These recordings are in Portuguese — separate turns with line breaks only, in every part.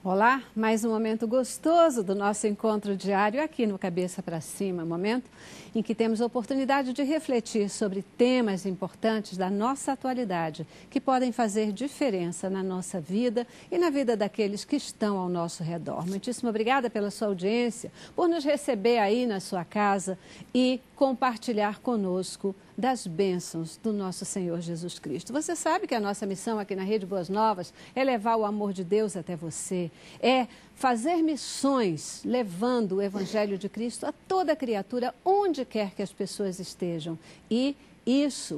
Olá, mais um momento gostoso do nosso encontro diário aqui no Cabeça para Cima, momento em que temos a oportunidade de refletir sobre temas importantes da nossa atualidade, que podem fazer diferença na nossa vida e na vida daqueles que estão ao nosso redor. Muitíssimo obrigada pela sua audiência, por nos receber aí na sua casa e compartilhar conosco das bênçãos do nosso Senhor Jesus Cristo. Você sabe que a nossa missão aqui na Rede Boas Novas é levar o amor de Deus até você, é fazer missões levando o Evangelho de Cristo a toda criatura, onde quer que as pessoas estejam. E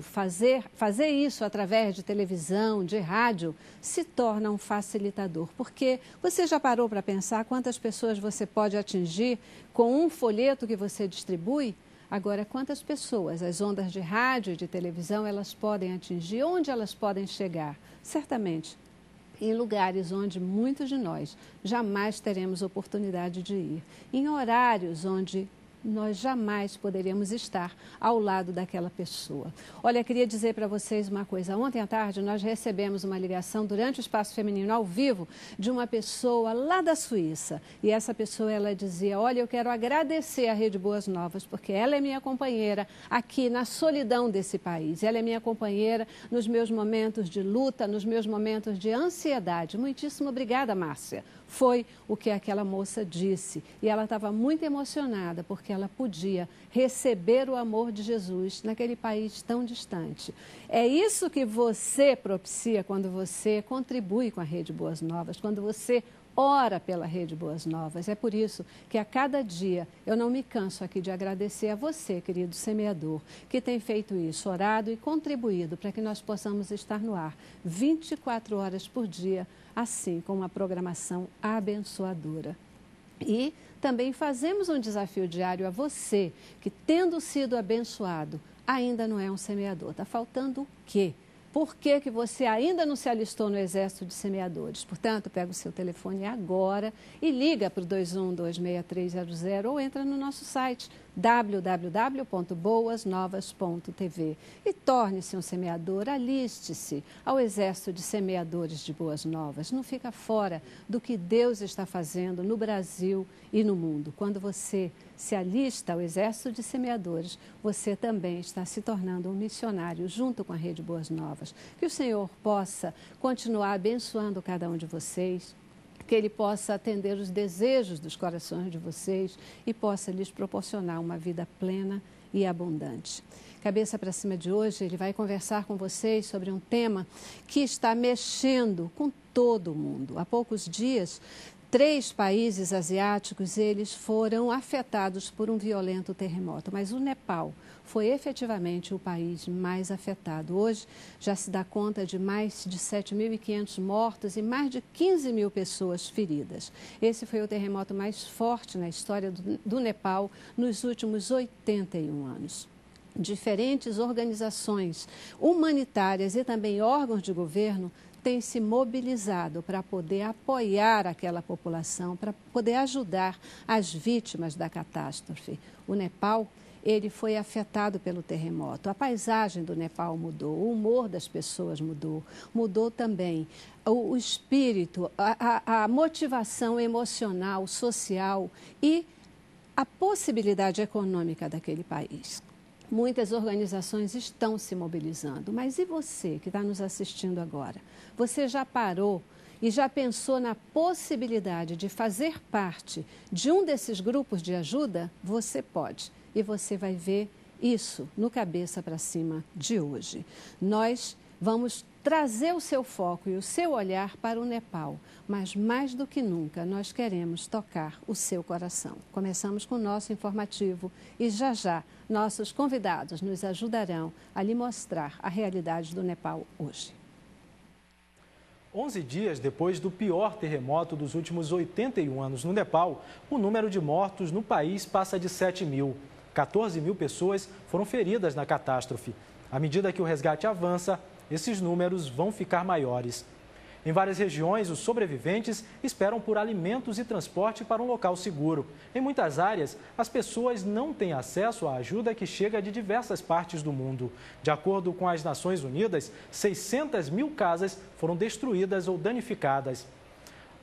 fazer isso através de televisão, de rádio, se torna um facilitador. Porque você já parou para pensar quantas pessoas você pode atingir com um folheto que você distribui? Agora, quantas pessoas as ondas de rádio e de televisão elas podem atingir? Onde elas podem chegar? Certamente em lugares onde muitos de nós jamais teremos oportunidade de ir, em horários onde nós jamais poderíamos estar ao lado daquela pessoa. Olha, queria dizer para vocês uma coisa. Ontem à tarde nós recebemos uma ligação durante o Espaço Feminino ao vivo de uma pessoa lá da Suíça. E essa pessoa, ela dizia, olha, eu quero agradecer a Rede Boas Novas, porque ela é minha companheira aqui na solidão desse país. Ela é minha companheira nos meus momentos de luta, nos meus momentos de ansiedade. Muitíssimo obrigada, Márcia. Foi o que aquela moça disse. E ela estava muito emocionada porque ela podia receber o amor de Jesus naquele país tão distante. É isso que você propicia quando você contribui com a Rede Boas Novas, quando você ora pela Rede Boas Novas. É por isso que a cada dia eu não me canso aqui de agradecer a você, querido semeador, que tem feito isso, orado e contribuído para que nós possamos estar no ar 24 horas por dia, assim com uma programação abençoadora. E também fazemos um desafio diário a você, que tendo sido abençoado, ainda não é um semeador. Está faltando o quê? Por que você ainda não se alistou no exército de semeadores? Portanto, pega o seu telefone agora e liga para o 21-26300 ou entra no nosso site www.boasnovas.tv e torne-se um semeador, aliste-se ao exército de semeadores de Boas Novas. Não fica fora do que Deus está fazendo no Brasil e no mundo. Quando você se alista ao exército de semeadores, você também está se tornando um missionário junto com a Rede Boas Novas. Que o Senhor possa continuar abençoando cada um de vocês, que Ele possa atender os desejos dos corações de vocês e possa lhes proporcionar uma vida plena e abundante. Cabeça para Cima de hoje, ele vai conversar com vocês sobre um tema que está mexendo com todo o mundo. Há poucos dias, 3 países asiáticos, eles foram afetados por um violento terremoto, mas o Nepal foi efetivamente o país mais afetado. Hoje já se dá conta de mais de 7.500 mortos e mais de 15 mil pessoas feridas. Esse foi o terremoto mais forte na história do Nepal nos últimos 81 anos. Diferentes organizações humanitárias e também órgãos de governo têm se mobilizado para poder apoiar aquela população, para poder ajudar as vítimas da catástrofe. O Nepal, ele foi afetado pelo terremoto. A paisagem do Nepal mudou, o humor das pessoas mudou, mudou também o espírito, a motivação emocional, social e a possibilidade econômica daquele país. Muitas organizações estão se mobilizando, mas e você que está nos assistindo agora? Você já parou e já pensou na possibilidade de fazer parte de um desses grupos de ajuda? Você pode e você vai ver isso no Cabeça para Cima de hoje. Nós vamos trazer o seu foco e o seu olhar para o Nepal, mas mais do que nunca nós queremos tocar o seu coração. Começamos com o nosso informativo e já nossos convidados nos ajudarão a lhe mostrar a realidade do Nepal hoje.
11 dias depois do pior terremoto dos últimos 81 anos no Nepal, o número de mortos no país passa de 7 mil. 14 mil pessoas foram feridas na catástrofe. À medida que o resgate avança, esses números vão ficar maiores. Em várias regiões, os sobreviventes esperam por alimentos e transporte para um local seguro. Em muitas áreas, as pessoas não têm acesso à ajuda que chega de diversas partes do mundo. De acordo com as Nações Unidas, 600 mil casas foram destruídas ou danificadas.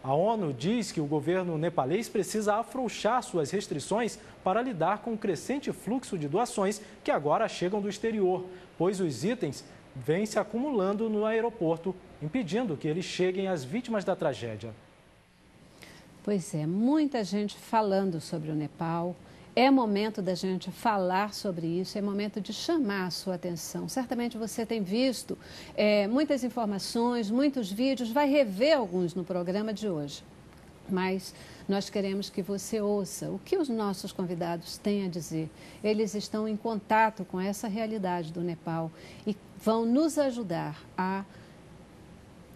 A ONU diz que o governo nepalês precisa afrouxar suas restrições para lidar com o crescente fluxo de doações que agora chegam do exterior, pois os itens vêm se acumulando no aeroporto, impedindo que eles cheguem às vítimas da tragédia.
Pois é, muita gente falando sobre o Nepal. É momento da gente falar sobre isso, é momento de chamar a sua atenção. Certamente você tem visto muitas informações, muitos vídeos, vai rever alguns no programa de hoje. Mas nós queremos que você ouça o que os nossos convidados têm a dizer. Eles estão em contato com essa realidade do Nepal e vão nos ajudar a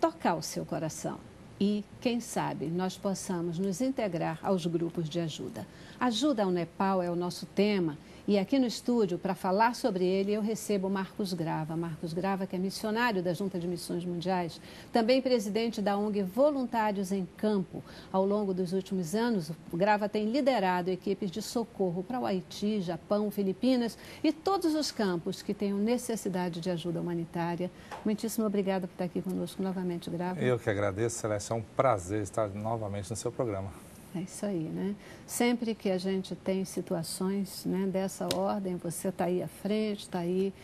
tocar o seu coração. E, quem sabe, nós possamos nos integrar aos grupos de ajuda. Ajuda ao Nepal é o nosso tema e aqui no estúdio, para falar sobre ele, eu recebo Marcos Grava. Marcos Grava, que é missionário da Junta de Missões Mundiais, também presidente da ONG Voluntários em Campo. Ao longo dos últimos anos, o Grava tem liderado equipes de socorro para o Haiti, Japão, Filipinas e todos os campos que tenham necessidade de ajuda humanitária. Muitíssimo obrigada por estar aqui conosco novamente, Grava.
Eu que agradeço, Celeste. É um prazer estar novamente no seu programa.
É isso aí, né? Sempre que a gente tem situações, né, dessa ordem, você está aí à frente, está aí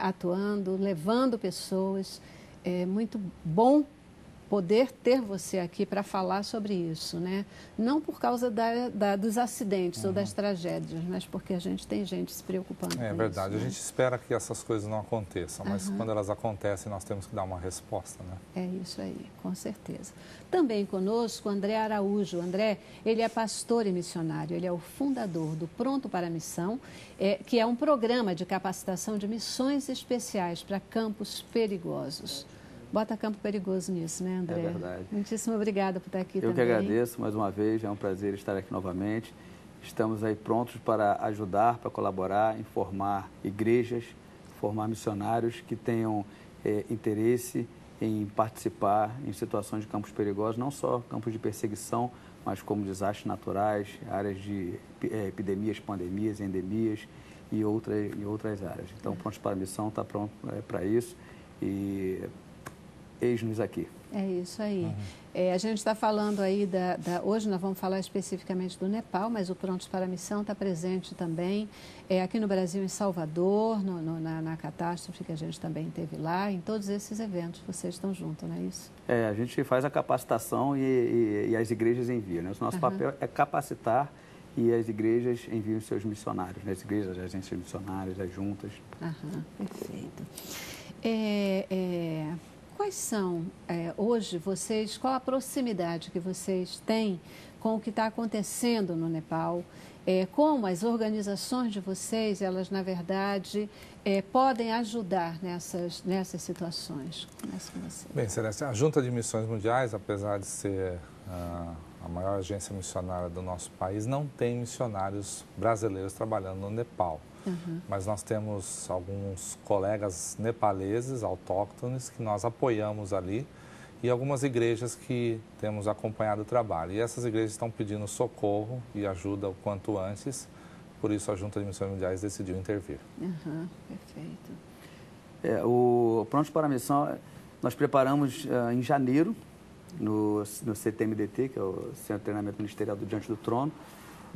atuando, levando pessoas. É muito bom poder ter você aqui para falar sobre isso, né? Não por causa dos acidentes ou das tragédias, mas porque a gente tem gente se preocupando com isso.
É verdade,
né?
A gente espera que essas coisas não aconteçam, mas quando elas acontecem, nós temos que dar uma resposta, né?
É isso aí, com certeza. Também conosco, André Araújo. André, ele é pastor e missionário, ele é o fundador do Pronto para a Missão, que é um programa de capacitação de missões especiais para campos perigosos. Bota campo perigoso nisso, né, André?
É verdade.
Muitíssimo obrigada por estar aqui também.
Eu que agradeço mais uma vez, é um prazer estar aqui novamente. Estamos aí prontos para ajudar, para colaborar, informar igrejas, formar missionários que tenham interesse em participar em situações de campos perigosos, não só campos de perseguição, mas como desastres naturais, áreas de epidemias, pandemias, endemias e outras áreas. Então, Prontos para a Missão está pronto para isso e eis-nos aqui.
É isso aí. A gente está falando aí hoje nós vamos falar especificamente do Nepal, mas o Prontos para a Missão está presente também aqui no Brasil, em Salvador, na catástrofe que a gente também teve lá, em todos esses eventos vocês estão juntos, não é isso?
A gente faz a capacitação e as igrejas enviam, né? O nosso papel é capacitar e as igrejas enviam seus missionários, né? As igrejas, as agências missionárias, as juntas.
Perfeito. Quais são, hoje, qual a proximidade que vocês têm com o que está acontecendo no Nepal? Como as organizações de vocês, elas, na verdade, podem ajudar nessas situações? Começo com você.
Bem, Celeste, a Junta de Missões Mundiais, apesar de ser a maior agência missionária do nosso país, não tem missionários brasileiros trabalhando no Nepal. Mas nós temos alguns colegas nepaleses, autóctones, que nós apoiamos ali e algumas igrejas que temos acompanhado o trabalho. E essas igrejas estão pedindo socorro e ajuda o quanto antes, por isso a Junta de Missões Mundiais decidiu intervir.
Perfeito.
O Prontos para a Missão, nós preparamos em janeiro, no CTMDT, que é o Centro de Treinamento Ministerial do Diante do Trono.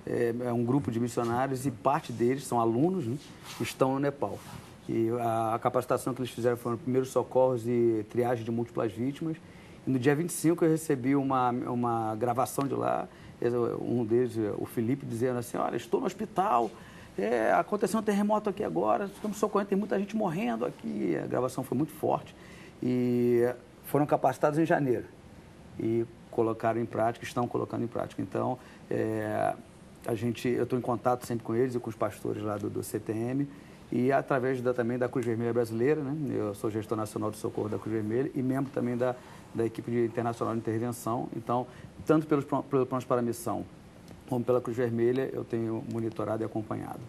É um grupo de missionários e parte deles são alunos, né, que estão no Nepal. E a capacitação que eles fizeram foi no primeiros socorros e triagem de múltiplas vítimas. E no dia 25 eu recebi uma gravação de lá, um deles, o Felipe, dizendo assim: olha, estou no hospital, aconteceu um terremoto aqui agora, estamos socorrendo, tem muita gente morrendo aqui. A gravação foi muito forte. E foram capacitados em janeiro e colocaram em prática, estão colocando em prática. Então, eu estou em contato sempre com eles e com os pastores lá do CTM e através também da Cruz Vermelha Brasileira, né? Eu sou gestor nacional de socorro da Cruz Vermelha e membro também da equipe internacional de intervenção. Então, tanto pelo Prontos para a Missão como pela Cruz Vermelha, eu tenho monitorado e acompanhado.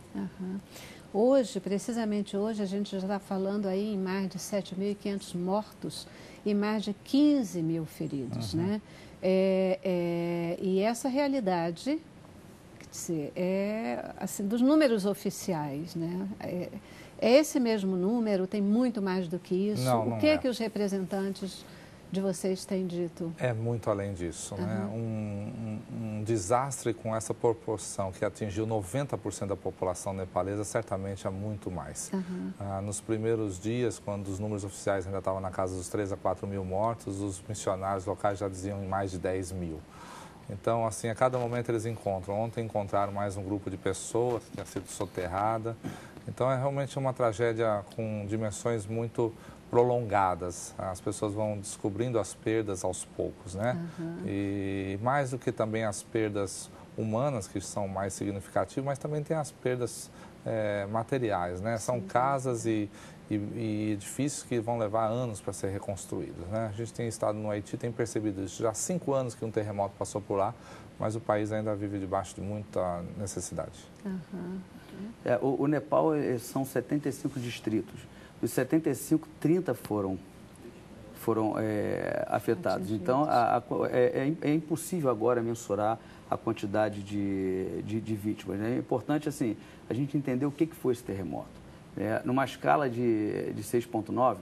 Hoje, precisamente hoje, a gente já está falando aí em mais de 7.500 mortos e mais de 15 mil feridos, né? E essa realidade, quer dizer, assim, dos números oficiais, né? É esse mesmo número, tem muito mais do que isso?
Não
o que os representantes de vocês tem dito?
É muito além disso, né? Um desastre com essa proporção que atingiu 90% da população nepalesa, certamente há muito mais. Nos primeiros dias, quando os números oficiais ainda estavam na casa dos 3 a 4 mil mortos, os missionários locais já diziam em mais de 10 mil. Então, assim, a cada momento eles encontram. Ontem encontraram mais um grupo de pessoas que tinha sido soterrada. Então, é realmente uma tragédia com dimensões muito prolongadas. As pessoas vão descobrindo as perdas aos poucos, né? E mais do que também as perdas humanas, que são mais significativas, mas também tem as perdas materiais, né? São casas e edifícios que vão levar anos para ser reconstruídos, né? A gente tem estado no Haiti, tem percebido isso. Já há 5 anos que um terremoto passou por lá, mas o país ainda vive debaixo de muita necessidade.
O Nepal são 75 distritos. Dos 75, 30 foram afetados. Então, é impossível agora mensurar a quantidade de vítimas, né? É importante, assim, a gente entender o que foi esse terremoto. Numa escala de 6,9,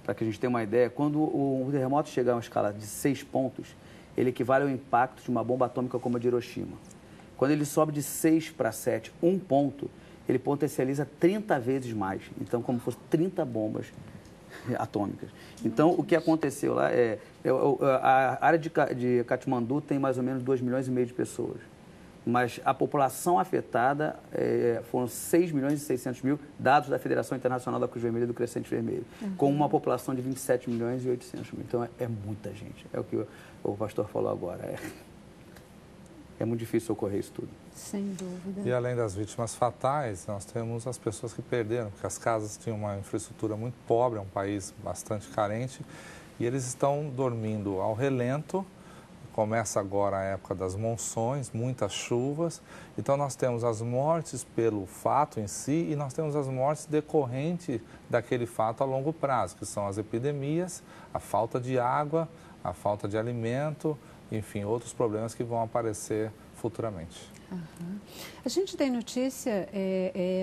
para que a gente tenha uma ideia, quando o terremoto chegar a uma escala de 6 pontos, ele equivale ao impacto de uma bomba atômica como a de Hiroshima. Quando ele sobe de 6 para 7, 1 ponto, ele potencializa 30 vezes mais. Então, como se fosse 30 bombas atômicas. Então, o que aconteceu lá a área de Katmandu tem mais ou menos 2,5 milhões de pessoas. Mas a população afetada foram 6 milhões e 600 mil, dados da Federação Internacional da Cruz Vermelha e do Crescente Vermelho, com uma população de 27 milhões e 800 mil. Então, é muita gente. É o que o pastor falou agora. É muito difícil socorrer isso tudo.
Sem dúvida.
E além das vítimas fatais, nós temos as pessoas que perderam, porque as casas tinham uma infraestrutura muito pobre, é um país bastante carente, e eles estão dormindo ao relento. Começa agora a época das monções, muitas chuvas. Então, nós temos as mortes pelo fato em si e nós temos as mortes decorrentes daquele fato a longo prazo, que são as epidemias, a falta de água, a falta de alimento, enfim, outros problemas que vão aparecer futuramente.
A gente tem notícia,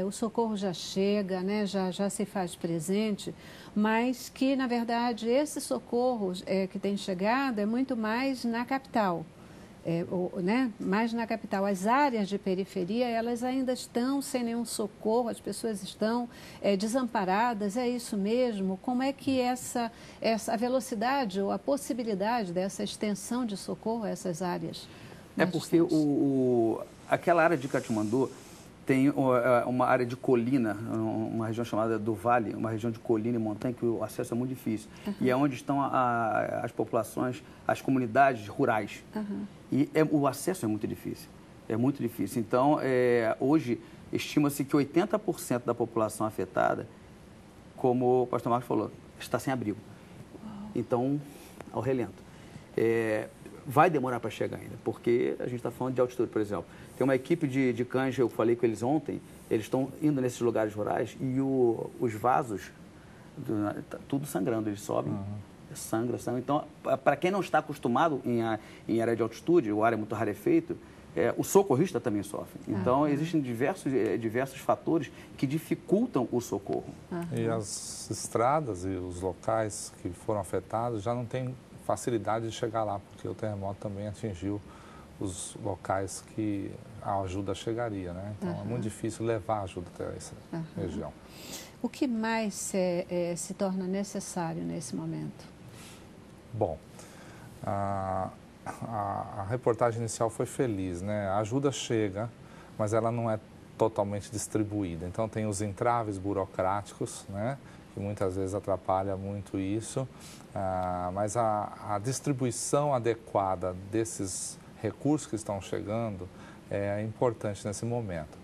o socorro já chega, né, já se faz presente, mas que, na verdade, esse socorro que tem chegado é muito mais na capital, né, mais na capital. As áreas de periferia, elas ainda estão sem nenhum socorro, as pessoas estão desamparadas, é isso mesmo? Como é que essa a velocidade ou a possibilidade dessa extensão de socorro a essas áreas?
É porque aquela área de Katmandu tem uma área de colina, uma região chamada do Vale, uma região de colina e montanha, que o acesso é muito difícil. E é onde estão as populações, as comunidades rurais. E o acesso é muito difícil. É muito difícil. Então, hoje, estima-se que 80% da população afetada, como o pastor Marcos falou, está sem abrigo. Então, ao relento. Vai demorar para chegar ainda, porque a gente está falando de altitude, por exemplo. Tem uma equipe de cães, eu falei com eles ontem, eles estão indo nesses lugares rurais e os vasos, tudo sangrando, eles sobem, sangra. Então, para quem não está acostumado em área de altitude, ou área muito rarefeita, o socorrista também sofre. Então, existem diversos fatores que dificultam o socorro.
E as estradas e os locais que foram afetados já não têm facilidade de chegar lá, porque o terremoto também atingiu os locais que a ajuda chegaria, né? Então, é muito difícil levar a ajuda até essa região.
O que mais se torna necessário nesse momento?
Bom, a reportagem inicial foi feliz, né? A ajuda chega, mas ela não é totalmente distribuída. Então, tem os entraves burocráticos, né? Que muitas vezes atrapalha muito isso, mas a distribuição adequada desses recursos que estão chegando é importante nesse momento.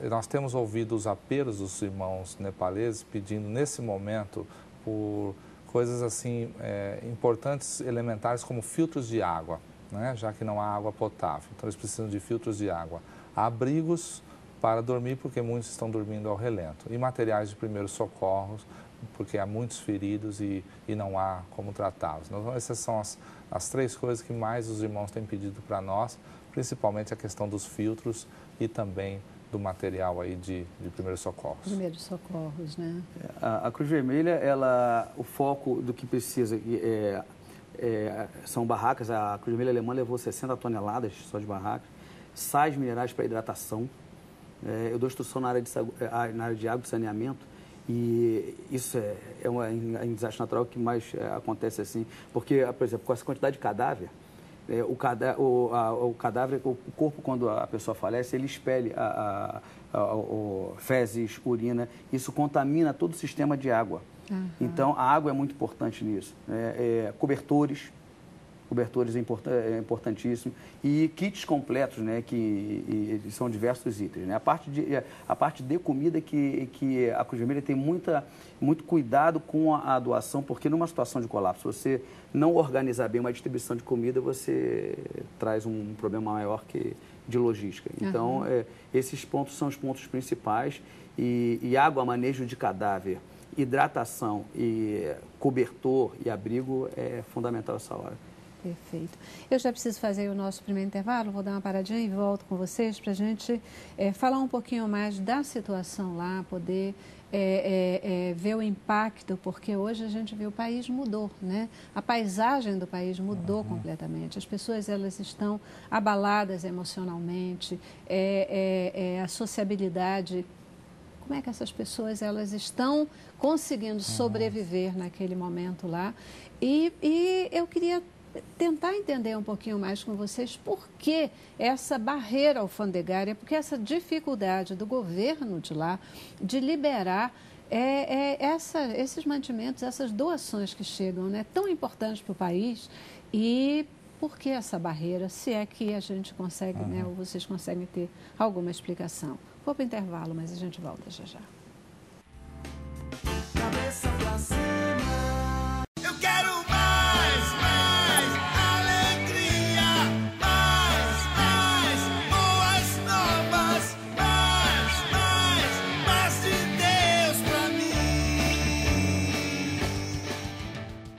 Nós temos ouvido os apelos dos irmãos nepaleses pedindo nesse momento por coisas assim importantes, elementares, como filtros de água, né? Já que não há água potável. Então, eles precisam de filtros de água, abrigos para dormir, porque muitos estão dormindo ao relento, e materiais de primeiros socorros, porque há muitos feridos e não há como tratá-los. Então, essas são as 3 coisas que mais os irmãos têm pedido para nós, principalmente a questão dos filtros e também do material aí de primeiros socorros.
Primeiros socorros, né?
A Cruz Vermelha, o foco do que precisa são barracas. A Cruz Vermelha Alemã levou 60 toneladas só de barracas, sais minerais para hidratação. Eu dou instrução na área de água e saneamento, e isso é um desastre natural que mais acontece assim, porque, por exemplo, com essa quantidade de cadáver, o corpo, quando a pessoa falece, ele expele fezes, urina, isso contamina todo o sistema de água. Uhum. Então, a água é muito importante nisso. Cobertores é importantíssimo, e kits completos, né, que são diversos itens, né? A parte de comida que a Cruz Vermelha tem muito cuidado com a doação, porque numa situação de colapso, você não organizar bem uma distribuição de comida, você traz um problema maior de logística. Então, esses pontos são os pontos principais, e água, manejo de cadáver, hidratação e cobertor e abrigo é fundamental essa hora.
Perfeito. Eu já preciso fazer o nosso primeiro intervalo, vou dar uma paradinha e volto com vocês para a gente falar um pouquinho mais da situação lá, poder ver o impacto, porque hoje a gente vê o país mudou, né? A paisagem do país mudou completamente. As pessoas, elas estão abaladas emocionalmente, a sociabilidade. Como é que essas pessoas, elas estão conseguindo sobreviver naquele momento lá? E eu queria tentar entender um pouquinho mais com vocês por que essa barreira alfandegária, porque essa dificuldade do governo de lá de liberar esses mantimentos, essas doações que chegam, né, tão importantes para o país, e por que essa barreira, se é que a gente consegue, né, ou vocês conseguem ter alguma explicação. Vou para o intervalo, mas a gente volta já já.